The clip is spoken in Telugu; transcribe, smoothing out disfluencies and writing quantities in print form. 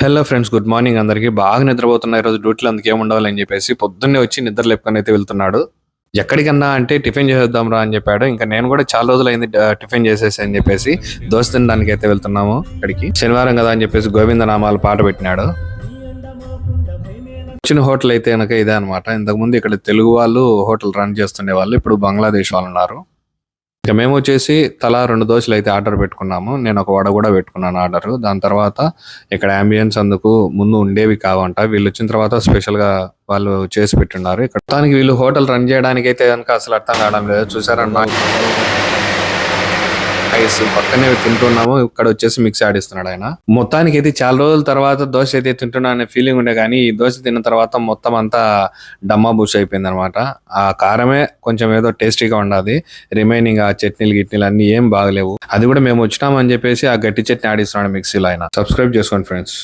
హలో ఫ్రెండ్స్, గుడ్ మార్నింగ్ అందరికి. బాగా నిద్రపోతున్నా ఈరోజు డ్యూటీలో, అందుకే ఉండాలని చెప్పేసి పొద్దున్నే వచ్చి నిద్ర లేపుకొని అయితే వెళ్తున్నాడు. ఎక్కడికన్నా అంటే టిఫిన్ చేసేద్దాం రా అని చెప్పాడు. ఇంకా నేను కూడా చాలా రోజులు అయింది టిఫిన్ చేసేసి అని చెప్పేసి దోశ తినడానికి అయితే వెళ్తున్నాము. ఇక్కడికి శనివారం కదా అని చెప్పేసి గోవింద నామాలు పాట పెట్టినాడు. వచ్చిన హోటల్ అయితే కనుక ఇదే అనమాట. ఇంతకుముందు ఇక్కడ తెలుగు వాళ్ళు హోటల్ రన్ చేస్తుండే వాళ్ళు, ఇప్పుడు బంగ్లాదేశ్ వాళ్ళు ఉన్నారు. ఇక మేము వచ్చేసి తలా 2 దోశలు అయితే ఆర్డర్ పెట్టుకున్నాము. నేను ఒక వడ కూడా పెట్టుకున్నాను ఆర్డర్. దాని తర్వాత ఇక్కడ అంబియన్స్ అందుకు ముందు ఉండేవి కావంట. వీళ్ళు వచ్చిన తర్వాత స్పెషల్ గా వాళ్ళు చేసి పెట్టున్నారు. ఇక్కడ మొత్తానికి వీళ్ళు హోటల్ రన్ చేయడానికి అయితే కనుక అసలు అర్థం కావడం లేదు. చూసారన్నా, రైస్ పక్కనే తింటున్నాము. ఇక్కడ వచ్చేసి మిక్స్ ఆడిస్తున్నాడు ఆయన. మొత్తానికి అయితే చాలా రోజుల తర్వాత దోశ అయితే తింటున్నా అనే ఫీలింగ్ ఉండే, కానీ ఈ దోశ తిన్న తర్వాత మొత్తం అంతా డమ్మా బుష్ అయిపోయింది అనమాట. ఆ కారమే కొంచెం ఏదో టేస్టీగా ఉండాలి. రిమైనింగ్ ఆ చట్నీలు గిట్నీలు అన్ని ఏం బాగలేవు. అది కూడా మేము వచ్చినామని చెప్పేసి ఆ గట్టి చట్నీ ఆడిస్తున్నాడు మిక్సీలో ఆయన. సబ్స్క్రైబ్ చేసుకోండి ఫ్రెండ్స్.